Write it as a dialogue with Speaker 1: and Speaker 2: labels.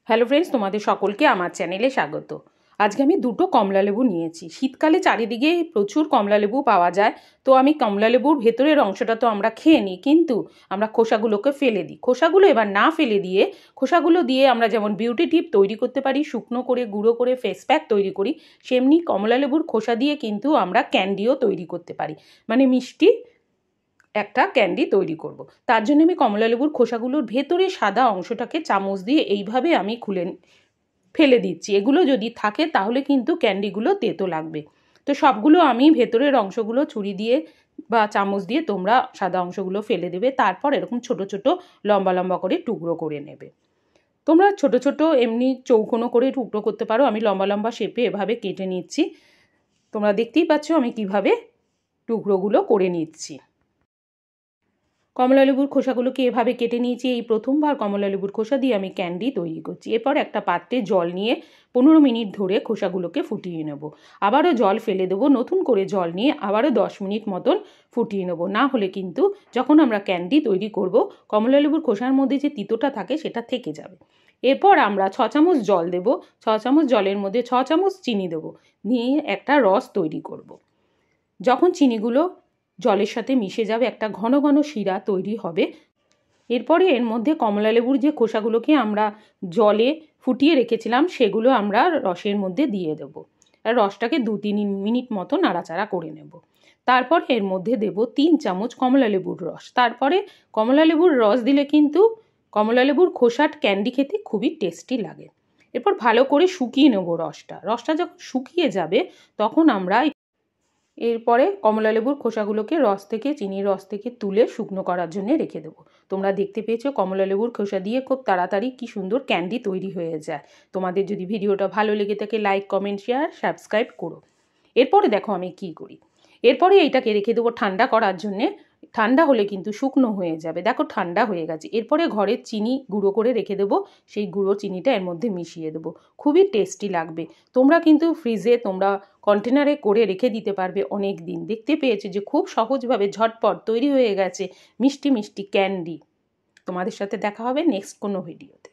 Speaker 1: Hello friends, তোমাদের সকলকে আমার চ্যানেলে স্বাগত। আজকে আমি দুটো কমলালেবু নিয়েছি। শীতকালে চারিদিকে প্রচুর কমলালেবু পাওয়া যায়। তো আমি কমলালেবুর ভেতরের অংশটা তো আমরা খেয়ে নিই, কিন্তু আমরা খোসাগুলোকে ফেলে দিই। খোসাগুলো এবার না ফেলে দিয়ে, খোসাগুলো দিয়ে আমরা যেমন বিউটি টিপ তৈরি করতে পারি, শুকনো করে গুঁড়ো করে ফেস প্যাক তৈরি করি, সেমনি কমলালেবুর খোসা দিয়ে কিন্তু আমরা ক্যান্ডিও তৈরি করতে পারি, মানে মিষ্টি একটা ক্যান্ডি তৈরি করব। তার জন্য আমি কমলালেবুর খোসাগুলোর ভেতরে সাদা অংশটাকে চামচ দিয়ে এইভাবে আমি খুলে ফেলে দিচ্ছি। এগুলো যদি থাকে তাহলে কিন্তু ক্যান্ডিগুলো তেতো লাগবে। তো সবগুলো আমি ভেতরের অংশগুলো ছুরি দিয়ে বা চামচ দিয়ে তোমরা সাদা অংশগুলো ফেলে দেবে। তারপর এরকম ছোট ছোট লম্বা লম্বা করে টুকরো করে নেবে। তোমরা ছোট ছোট এমনি চৌকোনো করে টুকরো করতে পারো। আমি লম্বা লম্বা শেপে এভাবে কেটে নিচ্ছি। তোমরা দেখতেই পাচ্ছ আমি কিভাবে টুকরোগুলো করে নিচ্ছি। কমলালেবুর খোসাগুলোকে এভাবে কেটে নিয়েছি। এই প্রথমবার কমলালেবুর খোসা দিয়ে আমি ক্যান্ডি তৈরি করছি। এরপর একটা পাত্রে জল নিয়ে 15 মিনিট ধরে খোসাগুলোকে ফুটিয়ে নেব। আবারও জল ফেলে দেবো, নতুন করে জল নিয়ে আবারও 10 মিনিট মতন ফুটিয়ে নেব। না হলে কিন্তু যখন আমরা ক্যান্ডি তৈরি করব, কমলালেবুর খোসার মধ্যে যে তিতোটা থাকে সেটা থেকে যাবে। এরপর আমরা 6 চামচ জল দেব। 6 চামচ জলের মধ্যে 6 চামচ চিনি দেবো, নিয়ে একটা রস তৈরি করব। যখন চিনিগুলো জলের সাথে মিশে যাবে, একটা ঘন ঘন শিরা তৈরি হবে। এরপরে এর মধ্যে কমলালেবুর যে খোসাগুলোকে আমরা জলে ফুটিয়ে রেখেছিলাম সেগুলো আমরা রসের মধ্যে দিয়ে দেবো। আর রসটাকে 2-3 মিনিট মতো নাড়াচাড়া করে নেব। তারপর এর মধ্যে দেব 3 চামচ কমলালেবুর রস। তারপরে কমলালেবুর রস দিলে কিন্তু কমলালেবুর খোসার ক্যান্ডি খেতে খুবই টেস্টি লাগে। এরপর ভালো করে শুকিয়ে নেব রসটা যখন শুকিয়ে যাবে তখন আমরা এরপরে কমলালেবুর খোসাগুলোকে চিনির রস থেকে তুলে শুকনো করার জন্য রেখে দেবো। তোমরা দেখতে পেয়েছো কমলালেবুর খোসা দিয়ে খুব তাড়াতাড়ি কি সুন্দর ক্যান্ডি তৈরি হয়ে যায়। তোমাদের যদি ভিডিওটা ভালো লেগে থাকে লাইক, কমেন্ট, শেয়ার, সাবস্ক্রাইব করো। এরপরে দেখো আমি কি করি। এরপরে এইটাকে রেখে দেবো ঠান্ডা করার জন্যে। ঠান্ডা হলে কিন্তু শুকনো হয়ে যাবে। দেখো ঠান্ডা হয়ে গেছে। এরপরে ঘরের চিনি গুঁড়ো করে রেখে দেবো। সেই গুঁড়ো চিনিটা এর মধ্যে মিশিয়ে দেবো। খুবই টেস্টি লাগবে। তোমরা কিন্তু ফ্রিজে তোমরা কন্টেনারে করে রেখে দিতে পারবে অনেক দিন। দেখতে পেয়েছো যে খুব সহজভাবে ঝটপট তৈরি হয়ে গেছে মিষ্টি মিষ্টি ক্যান্ডি। তোমাদের সাথে দেখা হবে নেক্সট কোনো ভিডিওতে।